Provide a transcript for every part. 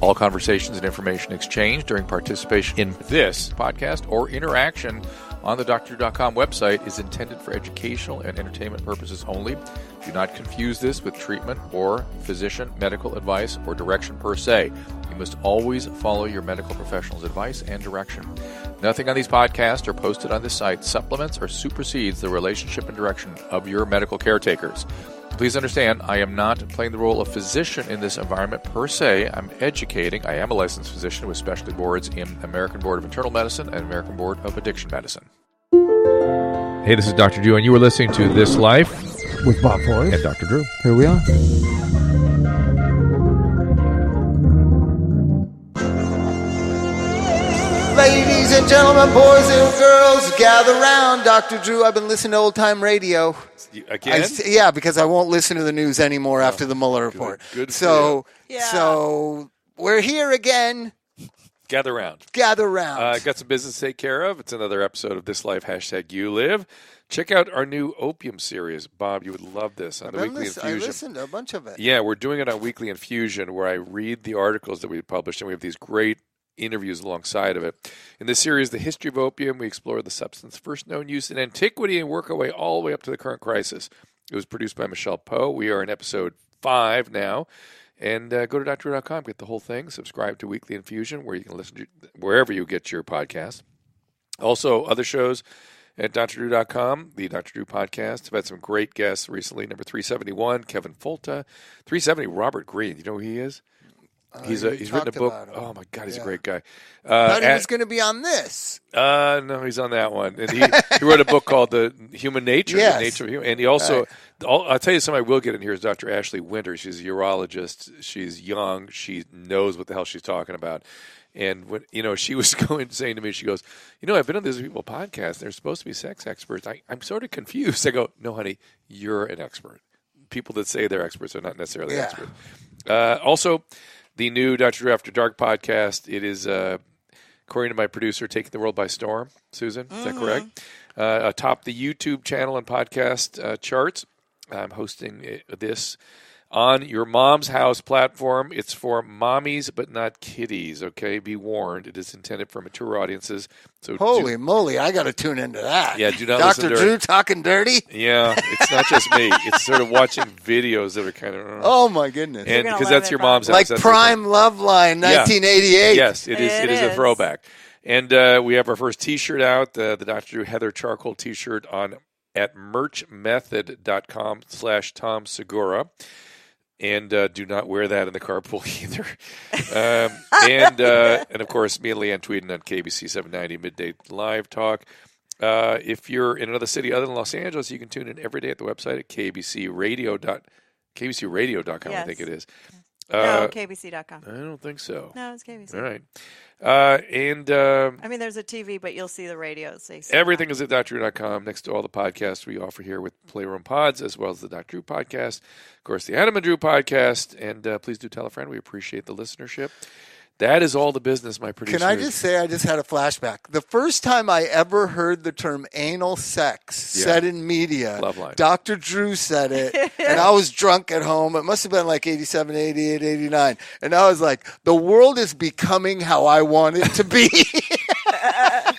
All conversations and information exchanged during participation in this podcast or interaction on the DrDrew.com website is intended for educational and entertainment purposes only. Do not confuse this with treatment or physician medical advice or direction per se. You must always follow your medical professional's advice and direction. Nothing on these podcasts or posted on this site supplements or supersedes the relationship and direction of your medical caretakers. Please understand, I am not playing the role of physician in this environment per se. I'm educating. I am a licensed physician with specialty boards in American Board of Internal Medicine and American Board of Addiction Medicine. Hey, this is Dr. Drew, and you are listening to This Life with Bob Forrest and Dr. Drew. Here we are. Ladies and gentlemen, boys and girls, gather round. Dr. Drew, I've been listening to old-time radio. Again? Yeah, because I won't listen to the news anymore after the Mueller report. Good so we're here again. Gather round. Gather round. Got some business to take care of. It's another episode of This Life, #YouLive. Check out our new Opium series. Bob, you would love this on the Weekly Infusion. I listened to a bunch of it. Yeah, we're doing it on Weekly Infusion where I read the articles that we published, and we have these great interviews alongside of it. In this series, The History of Opium, we explore the substance's first known use in antiquity and work our way all the way up to the current crisis. It was produced by Michelle Poe. We are in episode 5 now. And go to DrDrew.com, get the whole thing. Subscribe to Weekly Infusion, where you can listen to wherever you get your podcast. Also, other shows at DrDrew.com, the Dr. Drew podcast. I've had some great guests recently. Number 371, Kevin Folta. 370, Robert Greene. You know who he is? He's written a book. Oh, my God, he's a great guy. Thought he was going to be on this. No, he's on that one. And he wrote a book called The Human Nature. Yes. The Nature of Human. And he also, I'll tell you somebody I will get in here is Dr. Ashley Winter. She's a urologist. She's young. She knows what the hell she's talking about. And when she was saying to me, she goes, I've been on these people podcasts. They're supposed to be sex experts. I'm sort of confused. I go, no, honey, you're an expert. People that say they're experts are not necessarily experts. Also, the new Dr. Drew After Dark podcast. It is, according to my producer, taking the world by storm. Susan, is that correct? Atop the YouTube channel and podcast charts. I'm hosting this on your mom's house platform. It's for mommies, but not kiddies, okay? Be warned. It is intended for mature audiences. So holy moly, I got to tune into that. Yeah, do not Dr. Drew talking dirty? Yeah, it's not just me. It's sort of watching videos that are kind of... Oh, my goodness. And because that's your mom's house. Like Prime Love Line, 1988. Yes, it is a throwback. And we have our first T-shirt out, the Dr. Drew Heather Charcoal T-shirt at merchmethod.com/Tom Segura. And do not wear that in the carpool either. And of course, me and Leanne tweeting on KBC 790 Midday Live Talk. If you're in another city other than Los Angeles, you can tune in every day at the website at kbcradio.com, yes. I think it is. No, KBC.com. I don't think so. No, it's KBC. All right. There's a TV, but you'll see the radios. Everything is at DrDrew.com next to all the podcasts we offer here with Playroom Pods, as well as the Dr. Drew podcast, of course, the Adam and Drew podcast, and please do tell a friend. We appreciate the listenership. That is all the business, my producer. Can I just say I just had a flashback. The first time I ever heard the term anal sex said in media, Dr. Drew said it, and I was drunk at home. It must have been like 87, 88, 89. And I was like, the world is becoming how I want it to be.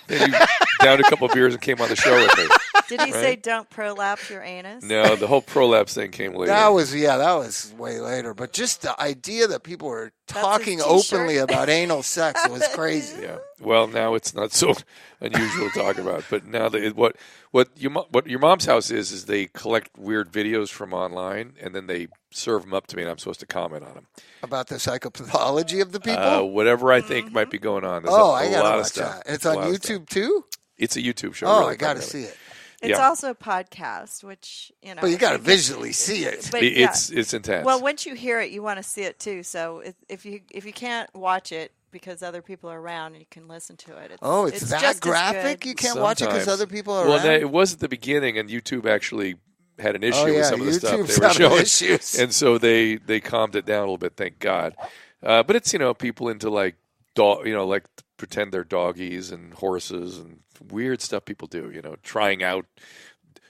Then you downed a couple of beers and came on the show with me. Did he say don't prolapse your anus? No, the whole prolapse thing came later. That was way later. But just the idea that people were talking openly about anal sex was crazy. Yeah. Well, now it's not so unusual to talk about. But now what your mom's house is they collect weird videos from online and then they serve them up to me, and I'm supposed to comment on them. About the psychopathology of the people? Whatever I think might be going on. There's I got a lot to of stuff. It's on YouTube too? It's a YouTube show. Oh, really, I got to see it. It's also a podcast, which, But you got to visually see it. But it's intense. Well, once you hear it, you want to see it too. So if you can't watch it because other people are around, you can listen to it. It's that graphic? You can't watch it because other people are around? Well, it was at the beginning, and YouTube actually had an issue with some of the stuff YouTube's they were showing. Issues. And so they calmed it down a little bit, thank God. But it's, people into like pretend they're doggies and horses and weird stuff people do, trying out,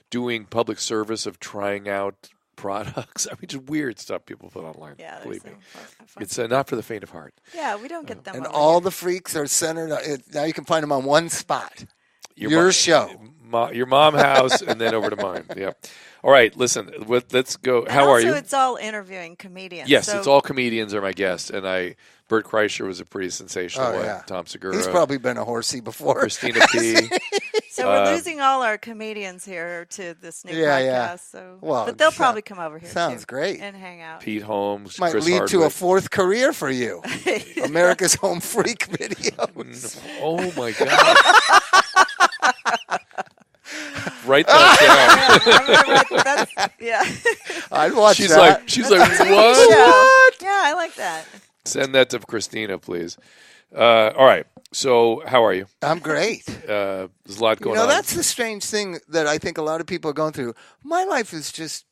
doing public service of trying out products. I mean, just weird stuff people put online. Yeah, believe me. Fun. It's not for the faint of heart. Yeah, we don't get them. And all the freaks are centered. Now you can find them on one spot. Your show. Your mom house, and then over to mine. Yeah. All right, listen, let's go. And How are you? Also, it's all interviewing comedians. Yes, it's all comedians are my guests. And Bert Kreischer was a pretty sensational one. Yeah. Tom Segura. He's probably been a horsey before. Christina P. So we're losing all our comedians here to this new podcast. Yeah. So, but they'll probably come over here. Sounds great. And hang out. Pete Holmes, might Chris lead Hardwick. to a fourth career for you. America's Home Freak videos. Oh my God. Write that down. Yeah. I'd watch that. She's like, what? Yeah, I like that. Send that to Christina, please. All right. So, how are you? I'm great. There's a lot going on. That's the strange thing that I think a lot of people are going through. My life is just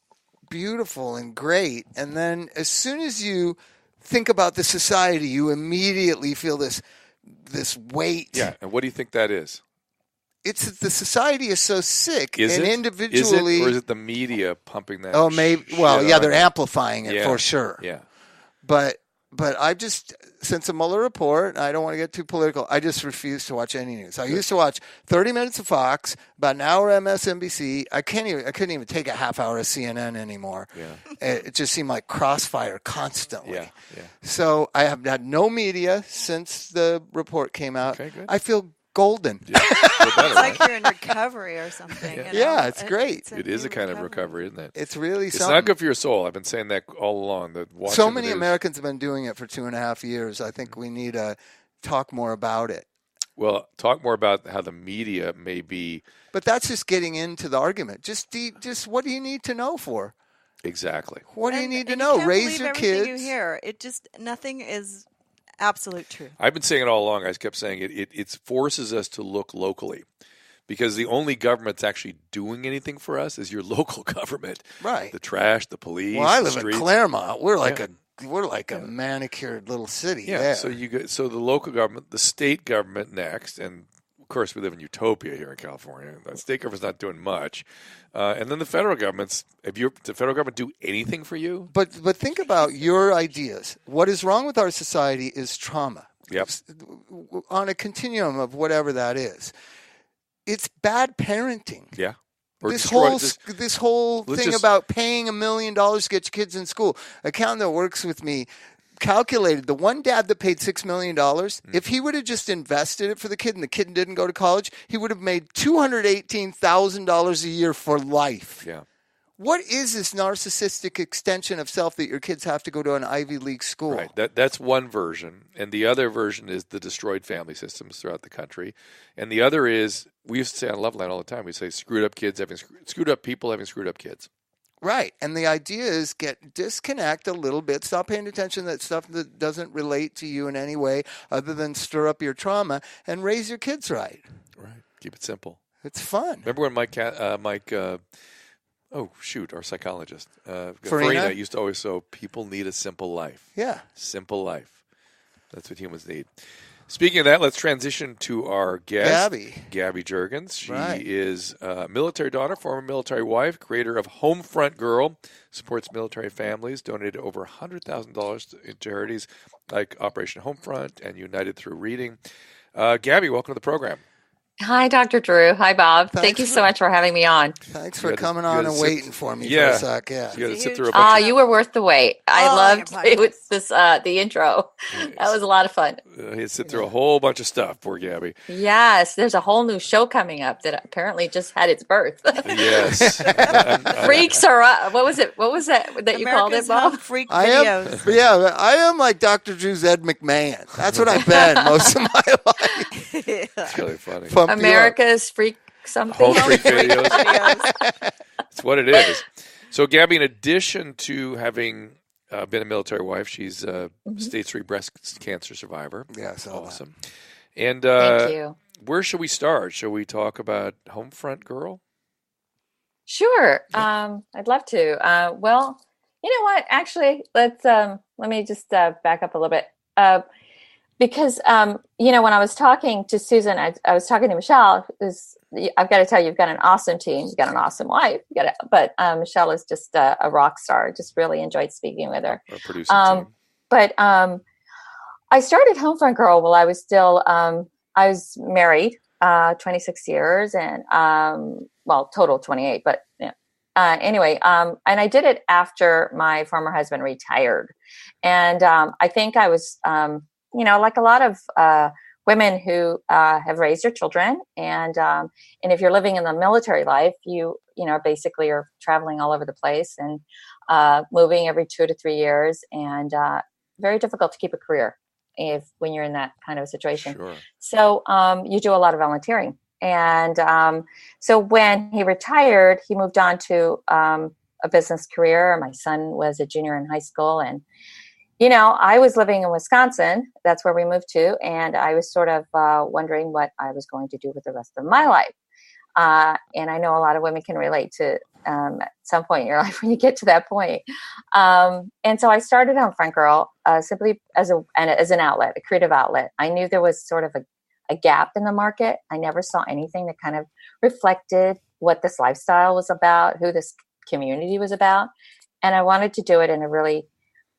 beautiful and great. And then as soon as you think about the society, you immediately feel this weight. Yeah. And what do you think that is? It's that the society is so sick, individually. Is it, or is it the media pumping that? Oh, maybe. Well, yeah, they're amplifying it for sure. Yeah. But I just, since the Mueller report, I don't want to get too political, I just refuse to watch any news. I used to watch 30 minutes of Fox, about an hour MSNBC. I couldn't even take a half hour of CNN anymore. Yeah. It just seemed like crossfire constantly. Yeah. So I have had no media since the report came out. Okay, good. I feel golden. Yeah, it's like you're in recovery or something. Yeah, it's great. It is a kind of recovery, isn't it? It's really it's something. Not good for your soul. I've been saying that all along. So many Americans have been doing it for 2.5 years. I think we need to talk more about it. Well, talk more about how the media may be. But that's just getting into the argument. Just what do you need to know for? Exactly. What do you need to know? Raise your kids. You hear. Nothing is absolute truth. I've been saying it all along. I kept saying it forces us to look locally, because the only government that's actually doing anything for us is your local government. Right. The trash, the police. Well, I live in Claremont. We're like a manicured little city. Yeah. There. So the local government, the state government next, and of course we live in utopia here in California. The state government's not doing much, and then the federal government's. The federal government do anything for you? But think about your ideas. What is wrong with our society is trauma. Yep. On a continuum of whatever that is. It's bad parenting. Yeah. This whole thing about paying $1 million to get your kids in school. An accountant that works with me calculated the one dad that paid $6 million, if he would have just invested it for the kid and the kid didn't go to college, he would have made $218,000 a year for life. Yeah. What is this narcissistic extension of self that your kids have to go to an Ivy League school? Right. That's one version. And the other version is the destroyed family systems throughout the country. And the other is, we used to say on Loveline all the time, we say screwed up kids having screwed up people having screwed up kids. Right. And the idea is disconnect a little bit. Stop paying attention to that stuff that doesn't relate to you in any way other than stir up your trauma and raise your kids right. Right. Keep it simple. It's fun. Remember when our psychologist, Farina used to always say, people need a simple life. Yeah. Simple life. That's what humans need. Speaking of that, let's transition to our guest, Gaby Juergens. She is a military daughter, former military wife, creator of Homefront Girl, supports military families, donated over $100,000 in charities like Operation Homefront and United Through Reading. Gaby, welcome to the program. Hi, Dr. Drew. Hi, Bob. Thank you so much for having me on. Thanks for coming on and waiting for me for a sec. Yeah, you got to sit through a bunch of... You were worth the wait. I loved it. Was this the intro. That was a lot of fun. He had to sit through a whole bunch of stuff. Poor Gaby. Yes, there's a whole new show coming up that apparently just had its birth. Yes, Freaks are up. What was it? What was that you called it, Bob? Freak videos. I am like Dr. Drew's Ed McMahon. That's what I've been most of my life. It's really funny. America's Freak something. Home Freak videos. That's what it is. So, Gaby, in addition to having been a military wife, she's a stage 3 breast cancer survivor. Yes, awesome. And thank you. Where should we start? Shall we talk about Homefront Girl? Sure. I'd love to. Well, you know what? Actually, let me just back up a little bit. Because, when I was talking to Susan, I was talking to Michelle. I've got to tell you, you've got an awesome team. You've got an awesome wife. But Michelle is just a rock star. Just really enjoyed speaking with her. Our producing team. But I started Homefront Girl while I was still, I was married 26 years and, total 28. But anyway, and I did it after my former husband retired. And I think I was... like a lot of women who have raised their children, and if you're living in the military life, you basically are traveling all over the place and moving every 2 to 3 years, and very difficult to keep a career when you're in that kind of a situation. Sure. So you do a lot of volunteering, and so when he retired, he moved on to a business career. My son was a junior in high school, and I was living in Wisconsin. That's where we moved to. And I was sort of wondering what I was going to do with the rest of my life. And I know a lot of women can relate to at some point in your life when you get to that point. And so I started Homefront Girl simply as an outlet, a creative outlet. I knew there was sort of a gap in the market. I never saw anything that kind of reflected what this lifestyle was about, who this community was about. And I wanted to do it in a really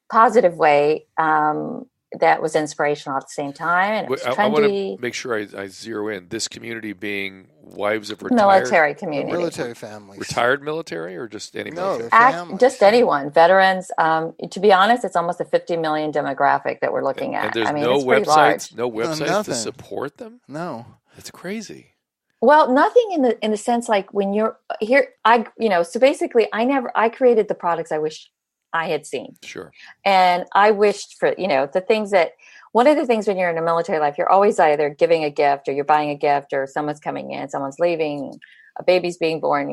positive way that was inspirational at the same time, and it was trendy. I want to make sure I zero in. This community being wives of retired military community, military families, retired military, or just any military? Just anyone, veterans. To be honest, it's almost a 50 million demographic that we're looking at. And there's it's websites to support them. No, that's crazy. Well, nothing in the sense like when you're here. So basically, I created the products I wish I had seen. Sure. And I wished for, the things that, one of the things when you're in a military life, you're always either giving a gift or you're buying a gift or someone's coming in, someone's leaving, a baby's being born,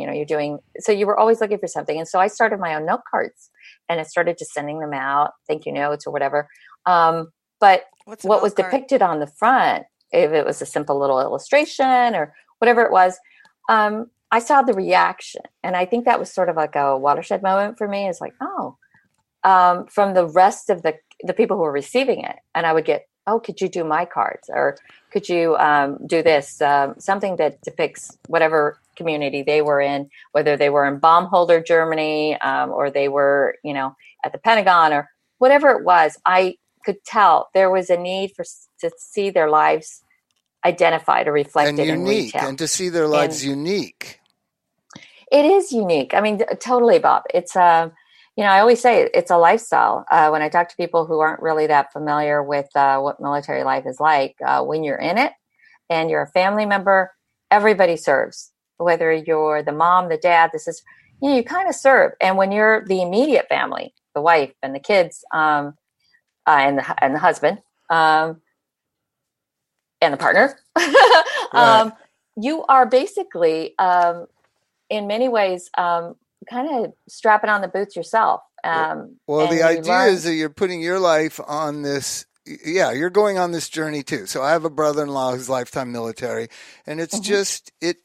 so you were always looking for something. And so I started my own note cards and I started just sending them out, thank you notes or whatever. But what was depicted on the front, if it was a simple little illustration or whatever it was, I saw the reaction. And I think that was sort of like a watershed moment for me. It's like, from the rest of the people who were receiving it. And I would get, could you do my cards? Or could you do this? Something that depicts whatever community they were in, whether they were in bomb holder Germany or they were, at the Pentagon or whatever it was. I could tell there was a need to see their lives identified or reflected and unique, in retail. And to see their lives unique. It is unique. I mean, totally, Bob. It's I always say it's a lifestyle. When I talk to people who aren't really that familiar with what military life is like, when you're in it and you're a family member, everybody serves. Whether you're the mom, the dad, you kind of serve. And when you're the immediate family, the wife and the kids, and the husband, and the partner, right. You are basically, in many ways, kind of strapping on the boots yourself. Well, the idea is that you're putting your life on this. Yeah, you're going on this journey too. So I have a brother-in-law who's lifetime military, and it's just that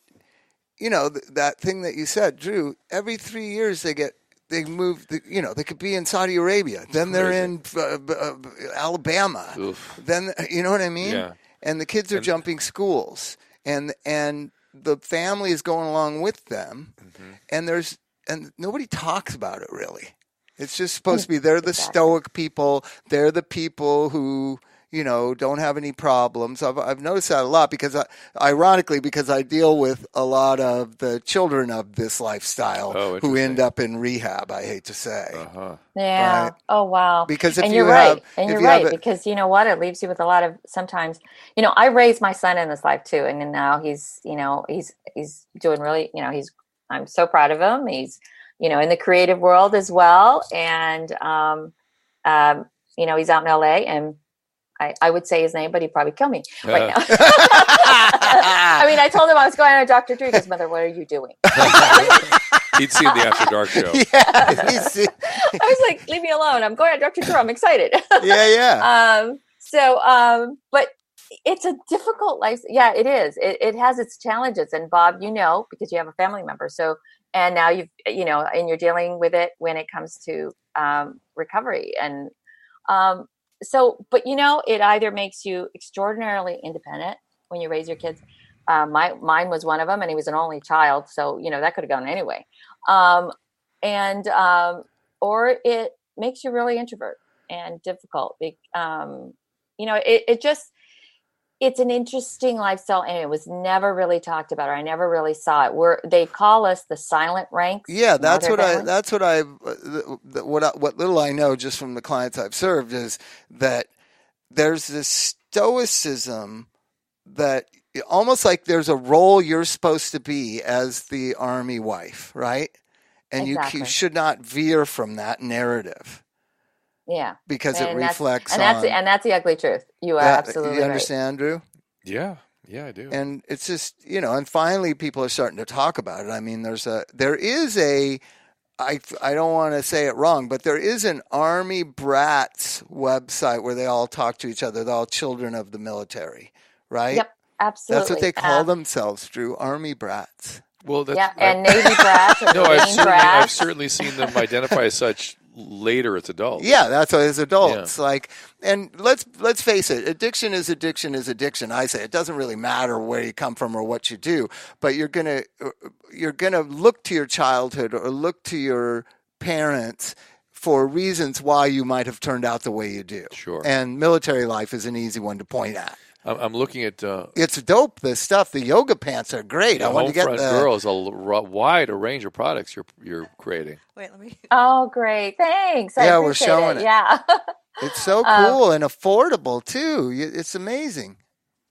thing that you said, Drew. Every 3 years they move. They could be in Saudi Arabia, then they're in Alabama. Oof. Then you know what I mean. Yeah. And the kids are jumping schools, and the family is going along with them, and nobody talks about it really. It's just supposed to be they're the stoic people. They're the people who don't have any problems. I've noticed that a lot because I deal with a lot of the children of this lifestyle who end up in rehab. I hate to say. Uh-huh. Yeah. Right? Oh wow. Because you're right, because you know what, it leaves you with a lot of sometimes. I raised my son in this life too, and then now he's doing really. I'm so proud of him. He's in the creative world as well, and he's out in LA and. I would say his name, but he'd probably kill me right now. I mean, I told him I was going on a Dr. Drew. His mother, what are you doing? He'd seen the After Dark show. Yeah, I was like, leave me alone. I'm going on Dr. Drew. I'm excited. Yeah. But it's a difficult life. Yeah, it is. It has its challenges. And Bob, because you have a family member. So, and now and you're dealing with it when it comes to recovery. And, but it either makes you extraordinarily independent when you raise your kids. Mine was one of them, and he was an only child, so that could have gone anyway. Or it makes you really introvert and difficult. It's an interesting lifestyle, and it was never really talked about, or I never really saw it. They call us the silent ranks. Yeah, what little I know just from the clients I've served is that there's this stoicism that almost like there's a role you're supposed to be as the army wife, right? And exactly. You should not veer from that narrative. Yeah, because it reflects and that's the ugly truth. You are absolutely right. You understand, Drew? Yeah, I do. And it's just and finally people are starting to talk about it. I mean, I don't want to say it wrong, but there is an Army Brats website where they all talk to each other. They're all children of the military, right? Yep, absolutely. That's what they call themselves, Drew. Army Brats. Well, and Navy Brats. Or I've certainly seen them identify as such later as adults. Yeah, that's what as adults. Yeah. And let's face it, addiction is addiction. I say it doesn't really matter where you come from or what you do, but you're gonna look to your childhood or look to your parents for reasons why you might have turned out the way you do. Sure. And military life is an easy one to point at. I'm looking at. It's dope. The stuff. The yoga pants are great. I want to get Homefront Girl is a wide range of products you're creating. Wait, let me. Oh, great! Thanks. We're showing it. Yeah, it's so cool and affordable too. It's amazing.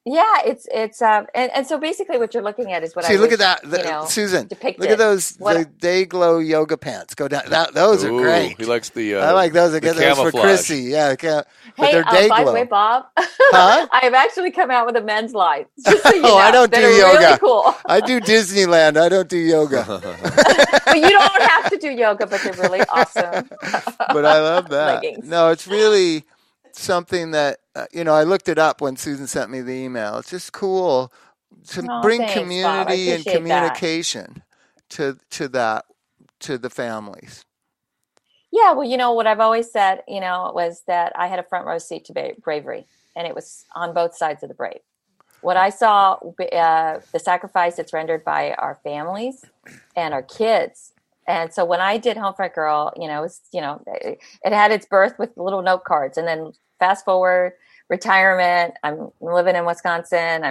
Yeah, it's and so basically what you're looking at is what look at that, Susan. Depicted. Look at those the Dayglow yoga pants. Go down. Those are great. He likes the. I like those. I get those for Chrissy. Yeah, but they're Dayglow. By the way, Bob, huh? I've actually come out with a men's line. Just so you know, I don't do yoga. Really cool. I do Disneyland. I don't do yoga. But you don't have to do yoga, but they're really awesome. But I love that. Leggings. No, it's really something that I looked it up when Susan sent me the email. It's just cool to bring community and communication to the families. Yeah, well, what I've always said, was that I had a front row seat to bravery, and it was on both sides of the brave. What I saw, the sacrifice that's rendered by our families and our kids. And so when I did Homefront Girl, it had its birth with little note cards, and then fast forward, retirement. I'm living in Wisconsin.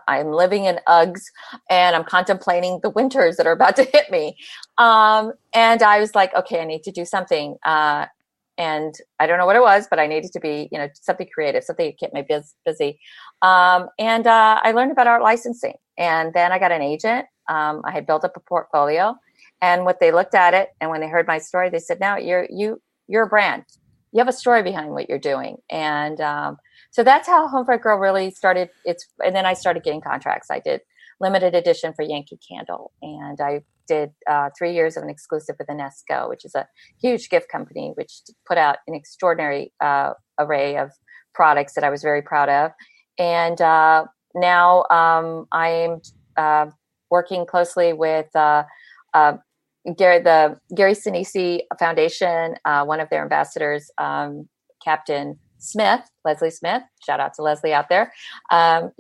I'm living in Uggs, and I'm contemplating the winters that are about to hit me. And I was like, okay, I need to do something. And I don't know what it was, but I needed to be, something creative, something to keep me busy. And I learned about art licensing, and then I got an agent. I had built up a portfolio, and what they looked at it, and when they heard my story, they said, "Now you're a brand. You have a story behind what you're doing." And so that's how Homefront Girl really started. And then I started getting contracts. I did limited edition for Yankee Candle, and I did 3 years of an exclusive with Enesco, which is a huge gift company, which put out an extraordinary array of products that I was very proud of. And now I'm working closely with the Gary Sinise Foundation, one of their ambassadors, Captain Smith, Leslie Smith. Shout out to Leslie out there.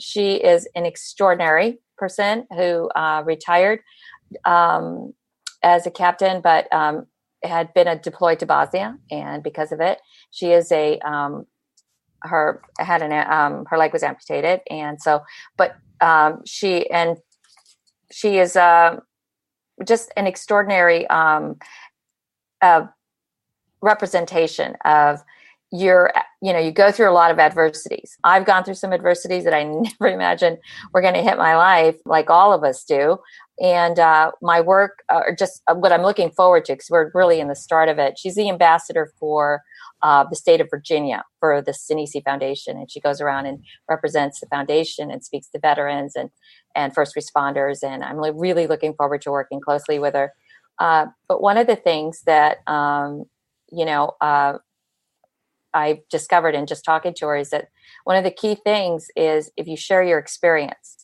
She is an extraordinary person who retired as a captain, but had been deployed to Bosnia, and because of it, she is her leg was amputated, and so, but she is just an extraordinary representation of you go through a lot of adversities. I've gone through some adversities that I never imagined were going to hit my life, like all of us do. And my work, or just what I'm looking forward to, because we're really in the start of it. She's the ambassador for the state of Virginia for the Sinise Foundation, and she goes around and represents the foundation and speaks to veterans and first responders. And I'm really looking forward to working closely with her. But one of the things that I discovered in just talking to her is that one of the key things is if you share your experience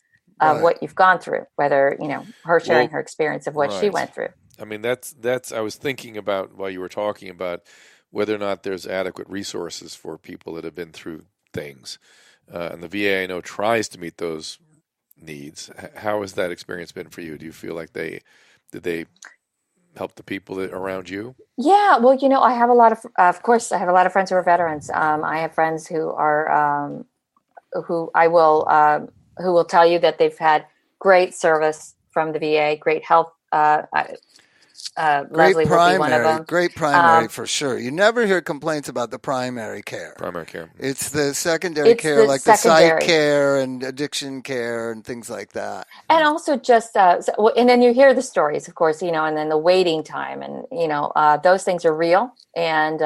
of what you've gone through, whether, her sharing her experience of what she went through. I mean, that's I was thinking about while you were talking about whether or not there's adequate resources for people that have been through things. And the VA, I know, tries to meet those needs. How has that experience been for you? Do you feel like did they help the people around you? Yeah, well, I have a lot of course, I have a lot of friends who are veterans. I have friends who are, who will tell you that they've had great service from the VA, great health. Leslie will be one of them. Great primary for sure. You never hear complaints about the primary care. Primary care. It's the secondary care, like the psych care and addiction care and things like that. And also just, and then you hear the stories, of course, and then the waiting time, and those things are real, and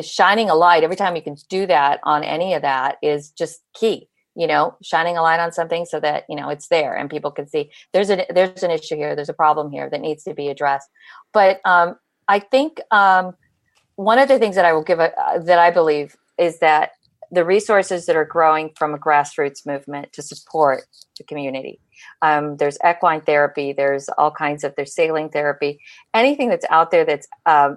shining a light every time you can do that on any of that is just key. Shining a light on something so that, it's there and people can see there's an issue here. There's a problem here that needs to be addressed. But I think one of the things that I will that I believe is that the resources that are growing from a grassroots movement to support the community. There's equine therapy. There's there's saline therapy. Anything that's out there that's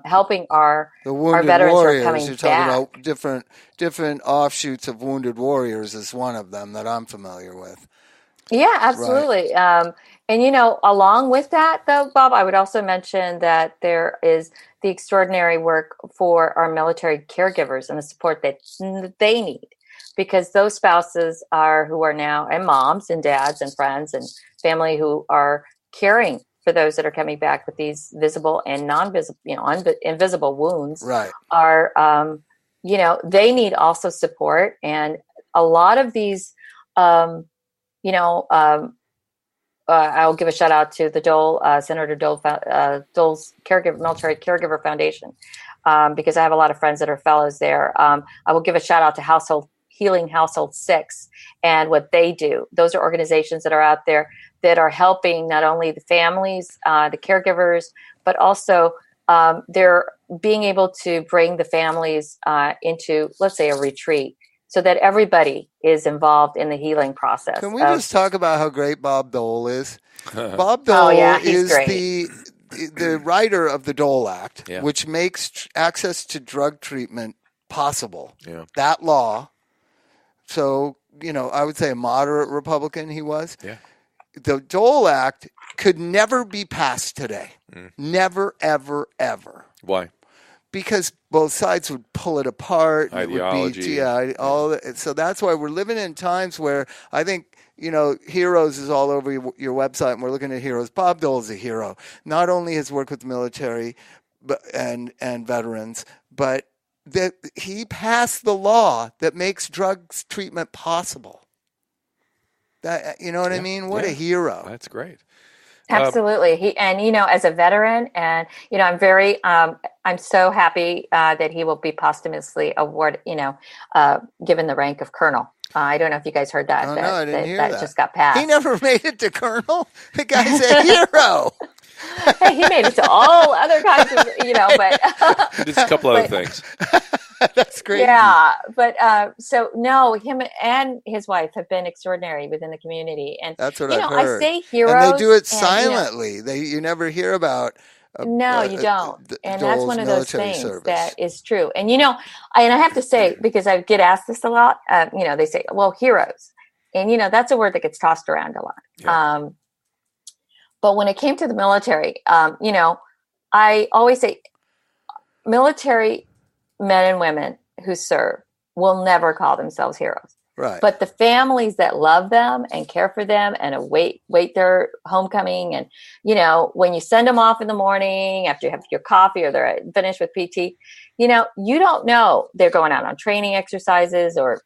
helping our veterans warriors, who are coming you're back. talking about different offshoots of Wounded Warriors is one of them that I'm familiar with. Yeah, absolutely. Right. And, along with that, though, Bob, I would also mention that there is the extraordinary work for our military caregivers and the support that they need, because those spouses who are now, and moms and dads and friends and family who are caring for those that are coming back with these visible and non-visible, invisible wounds, right, are, they need also support. And a lot of these, I'll give a shout out to the Dole, Senator Dole's military caregiver foundation, because I have a lot of friends that are fellows there. I will give a shout out to Healing Household 6 and what they do. Those are organizations that are out there that are helping not only the families, the caregivers, but also they're being able to bring the families into, let's say, a retreat, so that everybody is involved in the healing process. Can we just talk about how great Bob Dole is? Bob Dole is the writer of the Dole Act, which makes access to drug treatment possible. Yeah. That law. So, I would say a moderate Republican he was. Yeah. The Dole Act could never be passed today. Never, ever, ever. Why? Because both sides would pull it apart. Ideology. All that. So that's why we're living in times where I think, Heroes is all over your website, and we're looking at heroes. Bob Dole is a hero. Not only his work with the military and veterans, but that he passed the law that makes drugs treatment possible. That, you know what I mean? What a hero. That's great. Absolutely. As a veteran, and, I'm very, I'm so happy that he will be posthumously awarded, given the rank of colonel. I don't know if you guys heard that. Oh, no, I didn't hear that. That just got passed. He never made it to colonel? The guy's a hero. Hey, he made it to all other kinds of, but. He did a couple other things. That's great. Yeah. But him and his wife have been extraordinary within the community. And that's what I've heard. I say heroes. And they do it silently. You never hear about. No, you don't. And that's one of those things that is true. And, and I have to say, because I get asked this a lot, they say, well, heroes. And, that's a word that gets tossed around a lot. Yeah. But when it came to the military, I always say military men and women who serve will never call themselves heroes. Right. But the families that love them and care for them and await their homecoming, and, when you send them off in the morning after you have your coffee or they're finished with PT, you don't know they're going out on training exercises or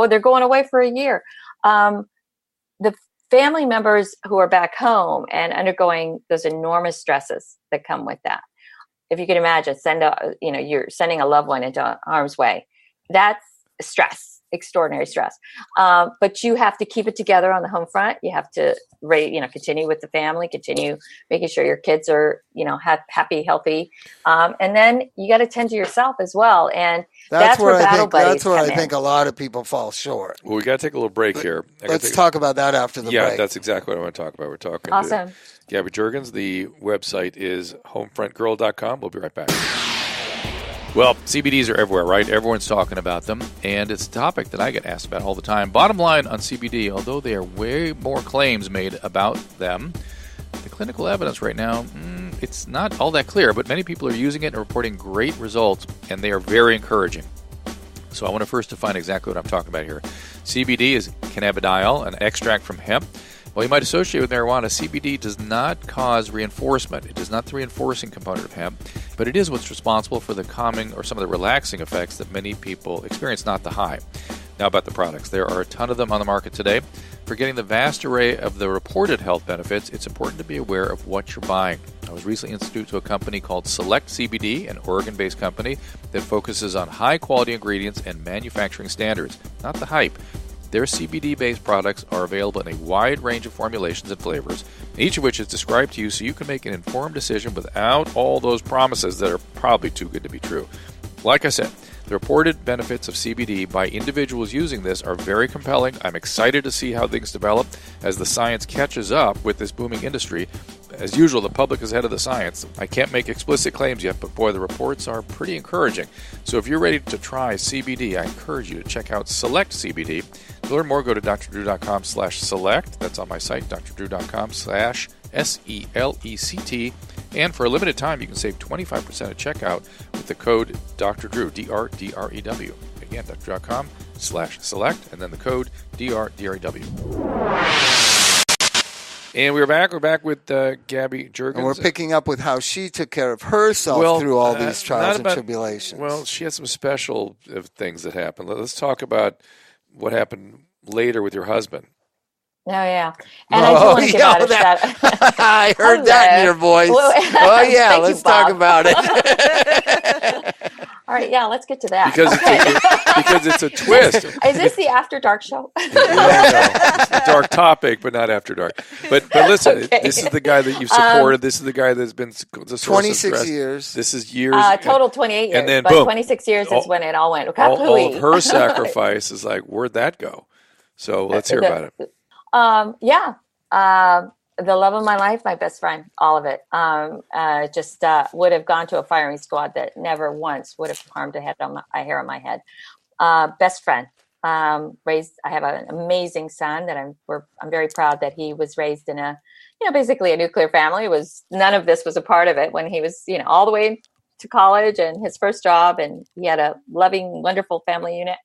they're going away for a year. The family members who are back home and undergoing those enormous stresses that come with that. If you can imagine, you're sending a loved one into harm's way. That's stress. Extraordinary stress. But you have to keep it together on the home front. You have to, continue with the family, continue making sure your kids are, happy, healthy. And then you got to tend to yourself as well. And that's where battle buddies That's where I think a lot of people fall short. Well, we got to take a little break here. Let's talk about that after the break. Yeah, that's exactly what I want to talk about. We're talking awesome. to Gaby Juergens. The website is homefrontgirl.com. We'll be right back. Well, CBDs are everywhere, right? Everyone's talking about them, and it's a topic that I get asked about all the time. Bottom line on CBD, although there are way more claims made about them, the clinical evidence right now, it's not all that clear, but many people are using it and reporting great results, and they are very encouraging. So I want to first define exactly what I'm talking about here. CBD is cannabidiol, an extract from hemp. While you might associate with marijuana, CBD does not cause reinforcement. It is not the reinforcing component of hemp, but it is what's responsible for the calming or some of the relaxing effects that many people experience, not the high. Now about the products. There are a ton of them on the market today. For getting the vast array of the reported health benefits, it's important to be aware of what you're buying. I was recently introduced to a company called Select CBD, an Oregon-based company that focuses on high-quality ingredients and manufacturing standards, not the hype. Their CBD-based products are available in a wide range of formulations and flavors, each of which is described to you so you can make an informed decision without all those promises that are probably too good to be true. Like I said, the reported benefits of CBD by individuals using this are very compelling. I'm excited to see how things develop as the science catches up with this booming industry. As usual, the public is ahead of the science. I can't make explicit claims yet, but boy, the reports are pretty encouraging. So if you're ready to try CBD, I encourage you to check out Select CBD. To learn more, go to drdrew.com/select. That's on my site, drdrew.com/SELECT. And for a limited time, you can save 25% at checkout with the code DRDREW, DRDREW. Again, drdrew.com/select, and then the code DRDREW. And we're back with Gaby Juergens. And we're picking up with how she took care of herself through all these trials and tribulations. Well, she had some special things that happened. Let's talk about what happened later with your husband. Oh, yeah. And I do want to give out a shout out. I heard that in your voice. Oh, yeah, let's talk about it. All right, yeah, let's get to that. Because it's a twist. Is this the After Dark show? No. It's a dark topic, but not After Dark. But listen, okay. This is the guy that you've supported. This is the guy that's been the source 26 years. This is years. Total 28 years. And then, but boom, 26 years is when it all went. All of her sacrifice is like, where'd that go? So let's hear about it. The love of my life, my best friend, all of it. Just would have gone to a firing squad that never once would have harmed a hair on my head. Best friend. Raised. I have an amazing son that I'm very proud that he was raised in basically a nuclear family. None of this was a part of it when he was, all the way to college and his first job, and he had a loving, wonderful family unit.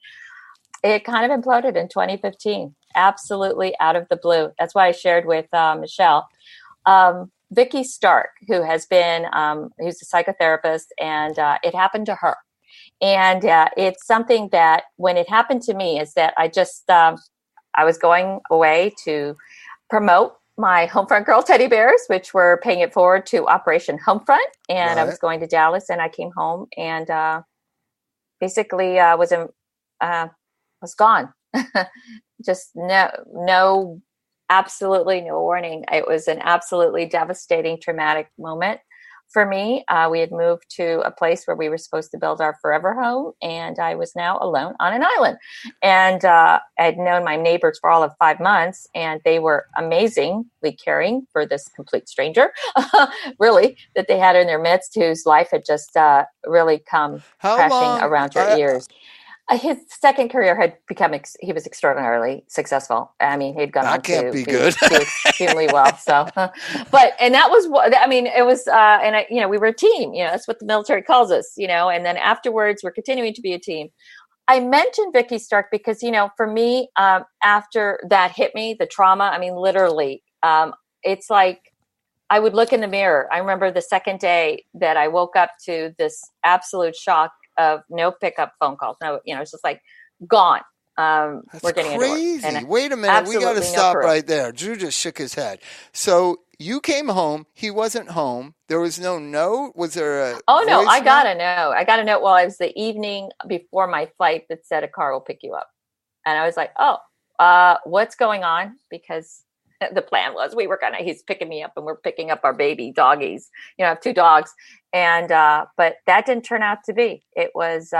It kind of imploded in 2015, absolutely out of the blue. That's why I shared with Michelle. Vicky Stark, who has been, who's a psychotherapist, and it happened to her. And it's something that when it happened to me is that I was going away to promote my Homefront Girl teddy bears, which were paying it forward to Operation Homefront. And I was going to Dallas, and I came home and basically was gone. Just absolutely no warning. It was an absolutely devastating, traumatic moment for me. We had moved to a place where we were supposed to build our forever home, and I was now alone on an island. And I'd known my neighbors for all of 5 months, and they were amazingly caring for this complete stranger, really, that they had in their midst, whose life had just really come crashing around your ears. His second career had become, he was extraordinarily successful. I mean, he'd gone on to be good. Do extremely well. So, and that was, it was, we were a team, that's what the military calls us, and then afterwards we're continuing to be a team. I mentioned Vicky Stark because, for me, after that hit me, the trauma, literally, it's like I would look in the mirror. I remember the second day that I woke up to this absolute shock of no pickup phone calls. No, it's just like gone. We're getting crazy. Wait a minute. We got to stop right there. Drew just shook his head. So you came home. He wasn't home. There was no note. Was there a? Oh no, I got a note. I got a note while it was the evening before my flight that said a car will pick you up. And I was like, what's going on? Because the plan was he's picking me up and we're picking up our baby doggies. I have 2 dogs. And, but that didn't turn out to be. It was,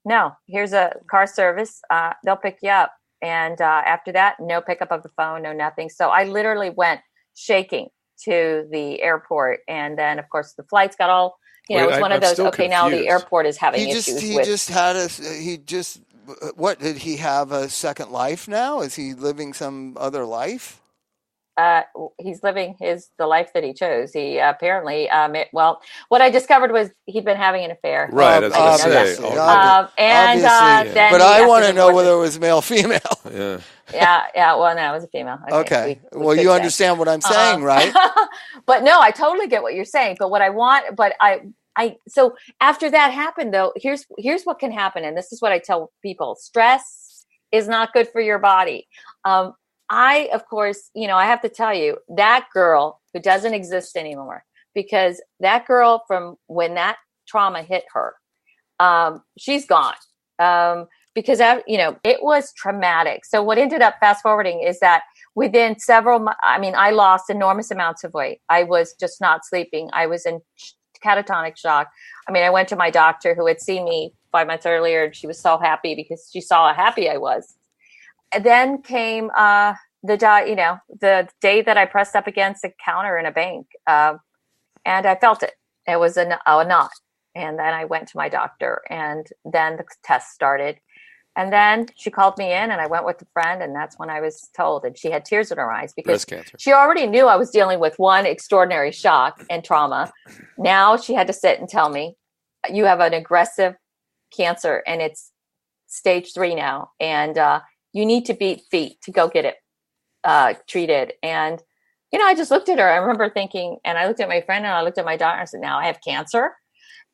no, here's a car service. They'll pick you up. And, after that, no pickup of the phone, no nothing. So I literally went shaking to the airport. And then of course the flights got all You know, it's one of those, okay, now the airport is having issues with. What, did he have a second life now? Is he living some other life? He's living the life that he chose. He apparently, what I discovered was he'd been having an affair. Right, that's what I say. Then but I want to know whether it was male, female. Yeah. Well, no, it was a female. Okay. Well, you understand what I'm saying, right? But no, I totally get what you're saying. But what I want, so after that happened, though, here's what can happen, and this is what I tell people: stress is not good for your body. I, of course, I have to tell you, that girl who doesn't exist anymore, because that girl from when that trauma hit her, she's gone. Because, it was traumatic. So what ended up fast forwarding is that within I lost enormous amounts of weight. I was just not sleeping. I was in catatonic shock. I went to my doctor who had seen me 5 months earlier, and she was so happy because she saw how happy I was. And then came the day that I pressed up against a counter in a bank, and I felt it. It was a knot. And then I went to my doctor, and then the test started. And then she called me in, and I went with a friend, and that's when I was told. And she had tears in her eyes because she already knew I was dealing with one extraordinary shock and trauma. Now she had to sit and tell me, you have an aggressive cancer, and it's stage 3 now. And you need to beat feet to go get it treated. And, I just looked at her. I remember thinking, and I looked at my friend and I looked at my doctor and I said, now I have cancer.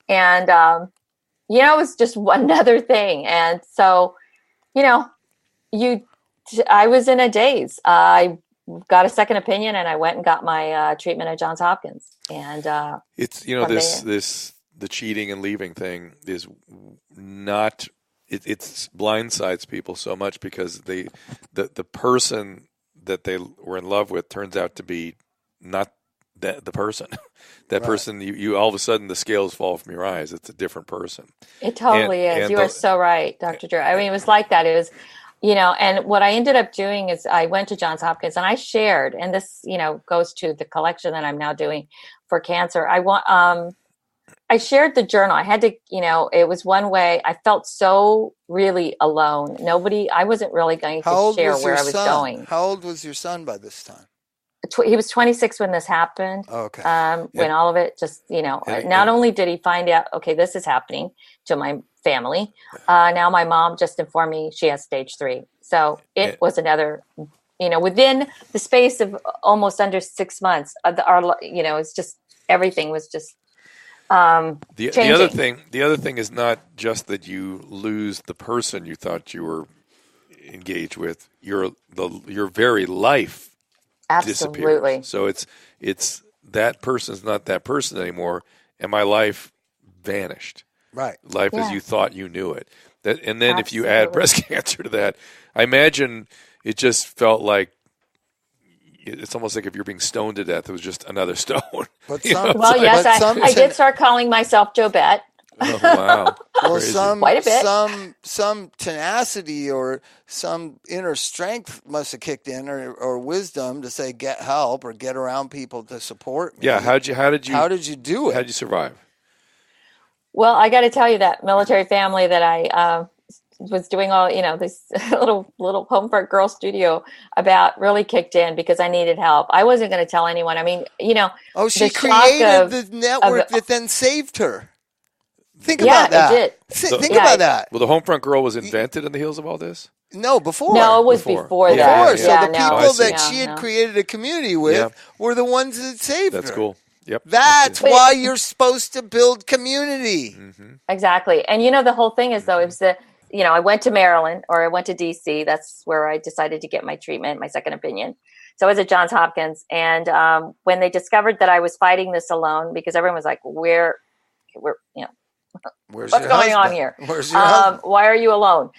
And, it was just another thing. And so, I was in a daze. I got a second opinion, and I went and got my treatment at Johns Hopkins. And it's, the cheating and leaving thing is not, it's blindsides people so much because the person that they were in love with turns out to be not the person. That person, you all of a sudden the scales fall from your eyes. It's a different person. It totally is. And you are so right, Dr. Drew. It was like that. It was, and what I ended up doing is I went to Johns Hopkins and I shared, and this, goes to the collection that I'm now doing for cancer. I shared the journal. I had to, it was one way. I felt so really alone. I wasn't really going to share where I was going. How old was your son by this time? He was 26 when this happened. Oh, okay. When all of it just, not only did he find out, okay, this is happening to my family. Now my mom just informed me she has stage 3. So it was another, within the space of almost under 6 months, it's just, everything was just, the other thing is not just that you lose the person you thought you were engaged with. Your very life absolutely disappears. So it's that person's not that person anymore, and my life vanished. Right, life as you thought you knew it. And then if you add breast cancer to that, I imagine it just felt like. It's almost like if you're being stoned to death, it was just another stone. I did start calling myself Jobette. Oh, wow. Well, quite a bit. Some tenacity or some inner strength must have kicked in, or wisdom to say get help or get around people to support me. Yeah, how did you do it? How did you survive? Well, I got to tell you, that military family that I was doing all, this little Homefront Girl studio about really kicked in because I needed help. I wasn't going to tell anyone. She created the network that then saved her. Think about that. It did. Think about that. Well, the Homefront Girl was invented in the heels of all this? No, before. No, it was before that. So the people that she had created a community with were the ones that saved her. That's cool. Yep. That's why you're supposed to build community. Mm-hmm. Exactly. And the whole thing is, though, it was I went to Maryland, or I went to DC. That's where I decided to get my treatment, my second opinion. So I was at Johns Hopkins. And when they discovered that I was fighting this alone, because everyone was like, what's going on here? Where's your husband? Why are you alone?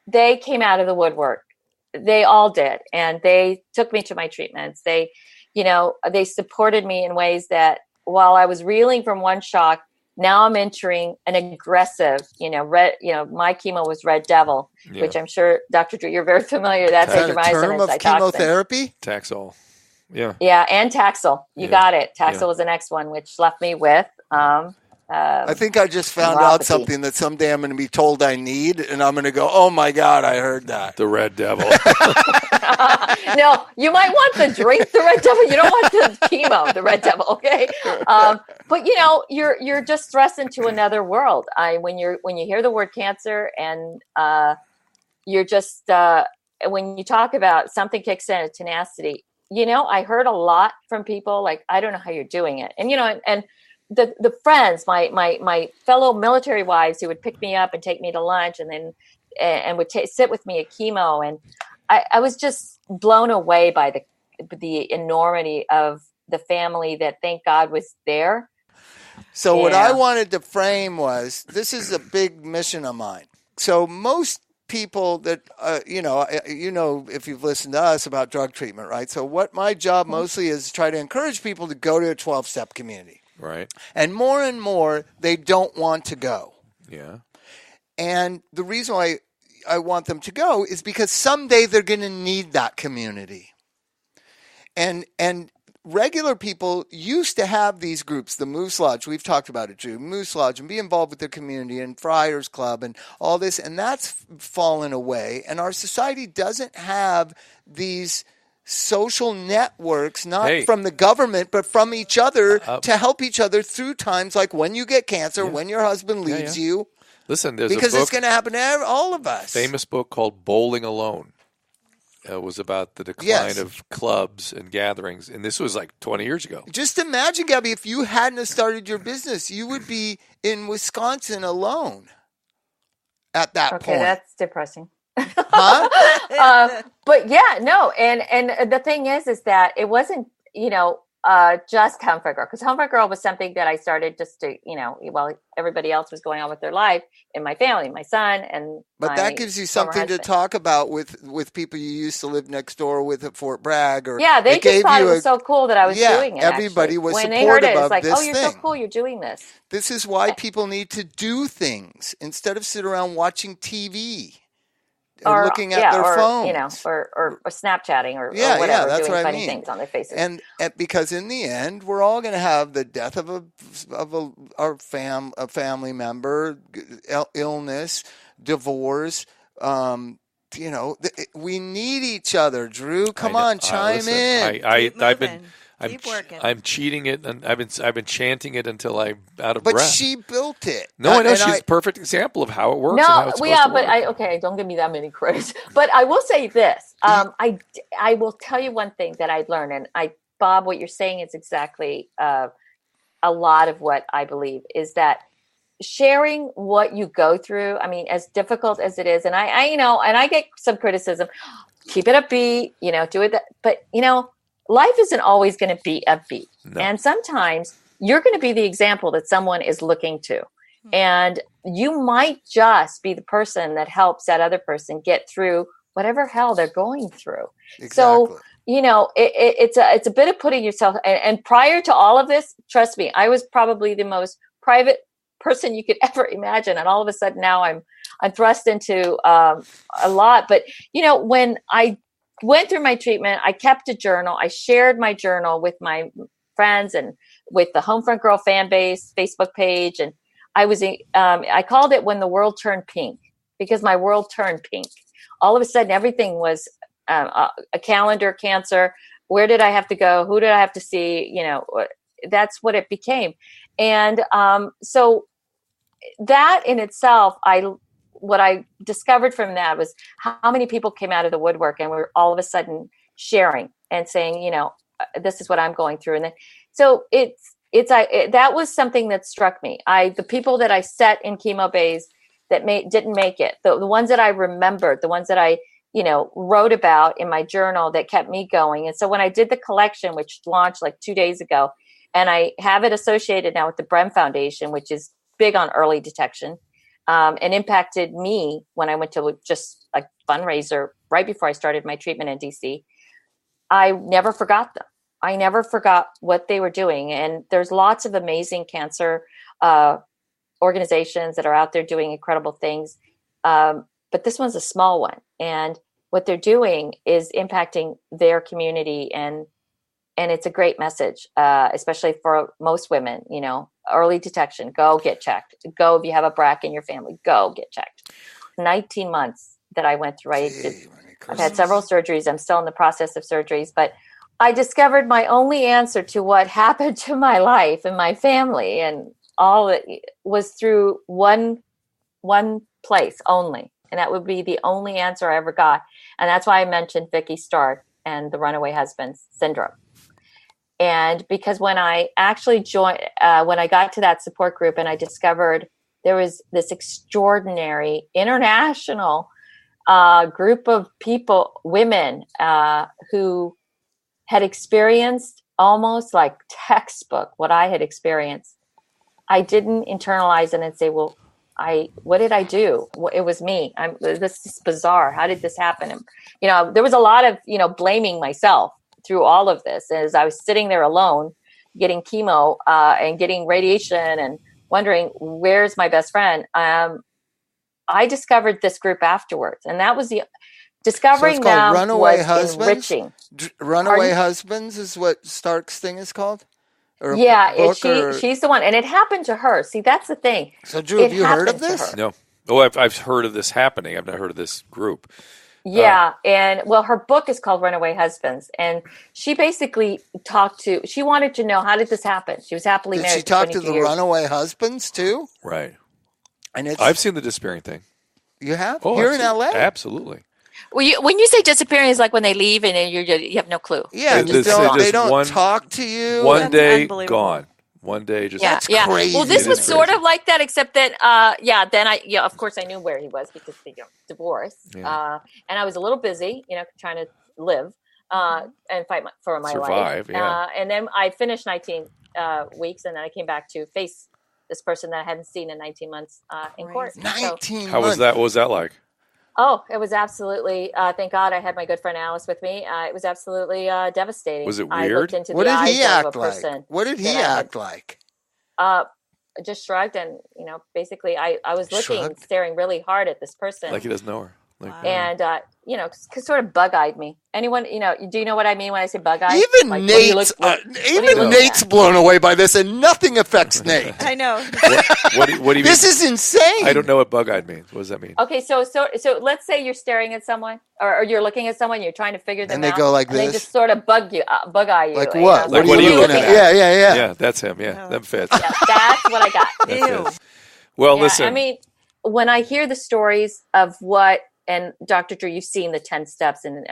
They came out of the woodwork. They all did. And they took me to my treatments. They supported me in ways that while I was reeling from one shock, now I'm entering an aggressive, my chemo was Red Devil, which I'm sure, Dr. Drew, you're very familiar. That's adriamycin term of chemotherapy? Taxol. Yeah. Yeah, and Taxol. You got it. Taxol was the next one, which left me with I think I just found out something that someday I'm going to be told I need, and I'm going to go, oh my God, I heard that. The Red Devil. No, you might want the drink, the Red Devil. You don't want the chemo, the Red Devil. Okay, but you're just thrust into another world. When you hear the word cancer, and you're just when you talk about something kicks in, a tenacity. I heard a lot from people like, I don't know how you're doing it, and the friends, my fellow military wives who would pick me up and take me to lunch, and then would sit with me at chemo, and I was just blown away by the enormity of the family that, thank God, was there. So what I wanted to frame was, this is a big mission of mine. So most people that, if you've listened to us about drug treatment, right? So what my job mostly is to try to encourage people to go to a 12-step community. Right. And more, they don't want to go. Yeah. And the reason why I want them to go is because someday they're going to need that community. And regular people used to have these groups, the Moose Lodge, we've talked about it, Drew, Moose Lodge, and be involved with their community, and Friars Club and all this, and that's fallen away. And our society doesn't have these social networks, not from the government, but from each other to help each other through times like when you get cancer, when your husband leaves you. Listen, there's because a book, it's going to happen to all of us. Famous book called Bowling Alone. It was about the decline of clubs and gatherings, and this was like 20 years ago. Just imagine, Gabby, if you hadn't have started your business, you would be in Wisconsin alone at that point. Okay, that's depressing. Huh? But yeah, no, and the thing is that it wasn't, just Homefront Girl, because Homefront Girl was something that I started just to, while everybody else was going on with their life in my family, my son, and but that gives you something to talk about with people you used to live next door with at Fort Bragg, or they just thought it was so cool that I was doing it. Everybody was when supportive they heard it, it's like, this oh, you're thing. so cool, you're doing this. This is why people need to do things instead of sit around watching TV. Or looking at their phones, or Snapchatting, or whatever, that's doing what funny things on their faces. And because in the end, we're all going to have the death of a family member, illness, divorce. We need each other. Drew, come on, chime in. I'm cheating it, and I've been chanting it until I'm out of breath. But she built it. No, I know she's a perfect example of how it works. No, and how it's supposed to work. Don't give me that many credits. But I will say this: I will tell you one thing that I learned, and Bob, what you're saying is exactly a lot of what I believe is that sharing what you go through. I mean, as difficult as it is, and I get some criticism. Keep it upbeat, do it. But life isn't always going to be upbeat. No. And sometimes you're going to be the example that someone is looking to. Mm-hmm. And you might just be the person that helps that other person get through whatever hell they're going through. Exactly. So, it's a bit of putting yourself, and prior to all of this, trust me, I was probably the most private person you could ever imagine. And all of a sudden now I'm thrust into a lot. But, when I went through my treatment, I kept a journal. I shared my journal with my friends and with the Homefront Girl fan base Facebook page. And I called it When the World Turned Pink, because my world turned pink. All of a sudden, everything was a calendar, cancer. Where did I have to go? Who did I have to see? That's what it became. And so that in itself, what I discovered from that was how many people came out of the woodwork and were all of a sudden sharing and saying, this is what I'm going through. And then, so that was something that struck me. The people that I set in chemo bays that didn't make it, the ones that I remembered, the ones that I, wrote about in my journal that kept me going. And so when I did the collection, which launched like 2 days ago, and I have it associated now with the Brem Foundation, which is big on early detection, and impacted me when I went to just a fundraiser right before I started my treatment in DC. I never forgot them. I never forgot what they were doing. And there's lots of amazing cancer organizations that are out there doing incredible things. But this one's a small one. And what they're doing is impacting their community. And And it's a great message, especially for most women, early detection, go get checked. Go, if you have a BRCA in your family, go get checked. 19 months that I went through. I've had several surgeries. I'm still in the process of surgeries, but I discovered my only answer to what happened to my life and my family and all it was through one place only. And that would be the only answer I ever got. And that's why I mentioned Vicky Stark and the runaway husband syndrome. And because when I actually joined, when I got to that support group and I discovered there was this extraordinary international group of people, women, who had experienced almost like textbook what I had experienced, I didn't internalize it and say, well, what did I do? Well, it was me. This is bizarre. How did this happen? And, there was a lot of, blaming myself through all of this. As I was sitting there alone, getting chemo and getting radiation and wondering, where's my best friend? I discovered this group afterwards. And that was discovering them was enriching. Runaway Husbands is what Stark's thing is called? She's the one. And it happened to her. See, that's the thing. So, Drew, have you heard of this? No. Oh, I've heard of this happening. I've not heard of this group. Yeah. Her book is called Runaway Husbands. And she basically she wanted to know, how did this happen? She was happily married. Did she talk to the runaway husbands too? Right. And I've seen the disappearing thing. You have? Oh, Here in LA? Absolutely. Well, when you say disappearing, is like when they leave and you have no clue. Yeah, they don't talk to you. One day gone. One day just that's crazy. Well, this was sort of like that, except that then of course I knew where he was because they divorced. Yeah. And I was a little busy, trying to live and fight for my life. Yeah. And then I finished 19 weeks, and then I came back to face this person that I hadn't seen in 19 months in court. 19 months. How was that? What was that like? Oh, it was absolutely, thank God I had my good friend Alice with me. It was absolutely devastating. Was it weird? I looked into what the did eyes he act of a like? person. What did he act like? Just shrugged and, basically I was looking, staring really hard at this person. Like he doesn't know her. And, sort of bug-eyed me. Anyone, do you know what I mean when I say bug-eyed? Even like, Nate's blown away by this, and nothing affects Nate. I know. What do you mean? This is insane. I don't know what bug-eyed means. What does that mean? Okay, so let's say you're staring at someone, or you're looking at someone, you're trying to figure them out. And they go like this. And they just sort of bug-eye you. Like what? Like what are you looking at? Yeah. Yeah, that's him. Yeah, them fits. Yeah, that's what I got. Ew. Well, listen. I mean, when I hear the stories of what, and Dr. Drew, you've seen the 10 steps. And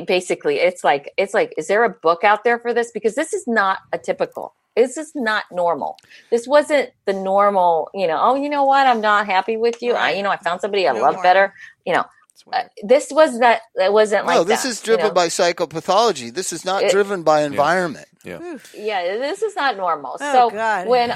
basically it's like, is there a book out there for this? Because this is not this is not normal. This wasn't the normal, you know what? I'm not happy with you. Right. I found somebody I love better. This was that. It wasn't like that. No, this is driven by psychopathology. This is not driven by environment. Yeah. This is not normal. Oh, God. When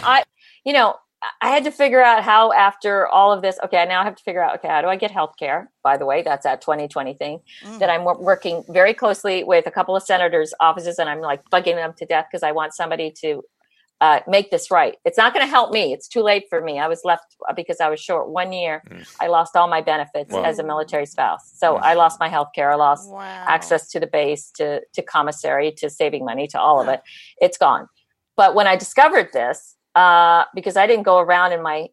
I had to figure out how, after all of this, I now have to figure out, how do I get health care? By the way, that's that 2020 thing that I'm working very closely with a couple of senators' offices, and I'm like bugging them to death because I want somebody to make this right. It's not going to help me. It's too late for me. I was left because I was short 1 year. I lost all my benefits as a military spouse. So I lost my health care. I lost access to the base, to commissary, to saving money, to all of it. It's gone. But when I discovered this, because I didn't go around in my,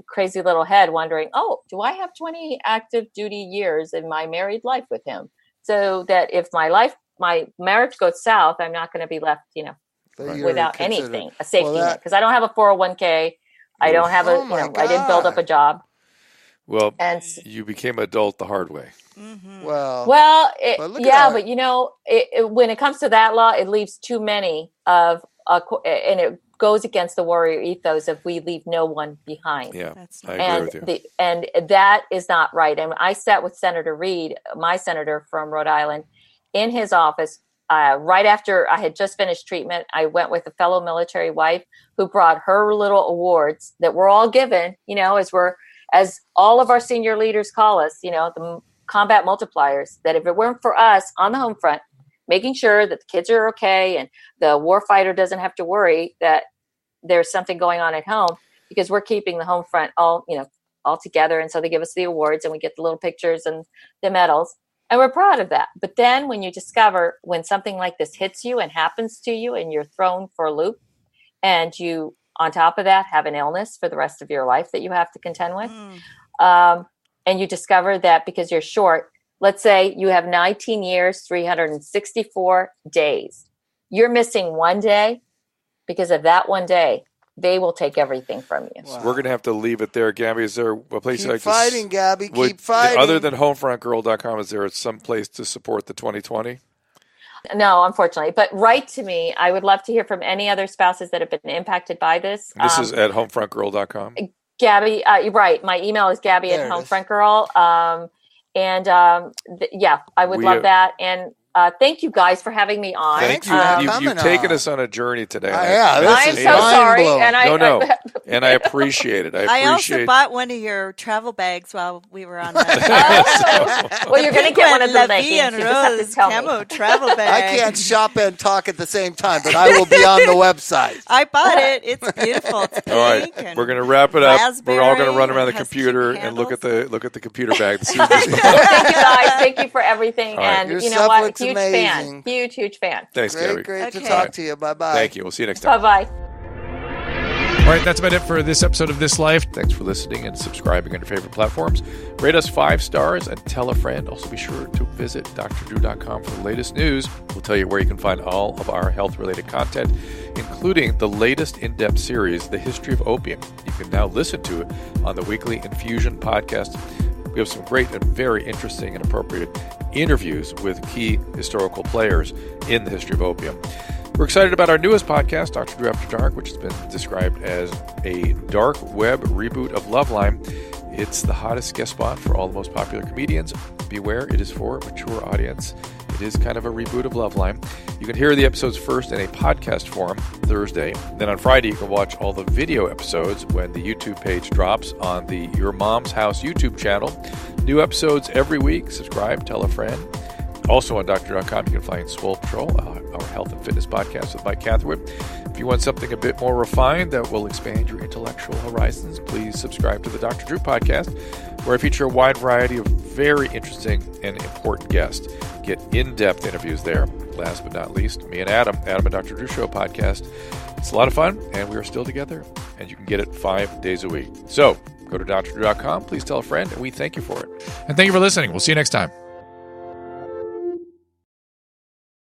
crazy little head wondering, do I have 20 active duty years in my married life with him? So that if my marriage goes south, I'm not going to be left, without anything, a safety net. Because I don't have a 401k. I don't have I didn't build up a job. Well, you became adult the hard way. Mm-hmm. Well, but when it comes to that law, it leaves too many and it goes against the warrior ethos of we leave no one behind. Yeah, I agree with you. And that is not right. And I sat with Senator Reed, my senator from Rhode Island, in his office right after I had just finished treatment. I went with a fellow military wife who brought her little awards that we're all given, as all of our senior leaders call us, the combat multipliers, that if it weren't for us on the home front, making sure that the kids are okay and the warfighter doesn't have to worry that there's something going on at home, because we're keeping the home front all together. And so they give us the awards and we get the little pictures and the medals. And we're proud of that. But then when you discover when something like this hits you and happens to you and you're thrown for a loop, and you, on top of that, have an illness for the rest of your life that you have to contend with, and you discover that because you're short, let's say you have 19 years, 364 days. You're missing one day. Because of that one day, they will take everything from you. Wow. So we're going to have to leave it there. Gabby, is there a place keep like fighting, Gabby, keep fighting. Other than homefrontgirl.com, is there some place to support the 2020? No, unfortunately. But write to me. I would love to hear from any other spouses that have been impacted by this. This is at homefrontgirl.com? Gabby, right. My email is Gabby at homefrontgirl. I would love that. And thank you guys for having me on. Thank you. You've taken us on a journey today. I'm so sorry. And and I appreciate it. I also bought one of your travel bags while we were on that. Well, you're going to get one of the Vie and Rose camo travel bag. I can't shop and talk at the same time, but I will be on the website. I bought it. It's beautiful. It's pink. All right, we're going to wrap it up. We're all going to run around the computer and look at the computer bag. Thank you guys. Thank you for everything. Right. Your And you know what? Huge amazing. fan. Huge fan. Thanks, Gabby. Great to talk to you. Bye-bye. Thank you. We'll see you next time. Bye-bye. All right, that's about it for this episode of This Life. Thanks for listening and subscribing on your favorite platforms. Rate us 5 stars and tell a friend. Also, be sure to visit drdrew.com for the latest news. We'll tell you where you can find all of our health-related content, including the latest in-depth series, The History of Opium. You can now listen to it on the Weekly Infusion podcast. We have some great and very interesting and appropriate interviews with key historical players in the history of opium. We're excited about our newest podcast, Dr. Drew After Dark, which has been described as a dark web reboot of Loveline. It's the hottest guest spot for all the most popular comedians. Beware, it is for a mature audience. It is kind of a reboot of Loveline. You can hear the episodes first in a podcast form Thursday. Then on Friday, you can watch all the video episodes when the YouTube page drops on the Your Mom's House YouTube channel. New episodes every week. Subscribe, tell a friend. Also on Dr.com, you can find Swole Patrol, our health and fitness podcast with Mike Catherwood. If you want something a bit more refined that will expand your intellectual horizons, please subscribe to the Dr. Drew podcast, where I feature a wide variety of very interesting and important guests. Get in-depth interviews there. Last but not least, me and Adam and Dr. Drew Show podcast. It's a lot of fun, and we are still together, and you can get it 5 days a week. So go to drdrew.com. Please tell a friend, and we thank you for it. And thank you for listening. We'll see you next time.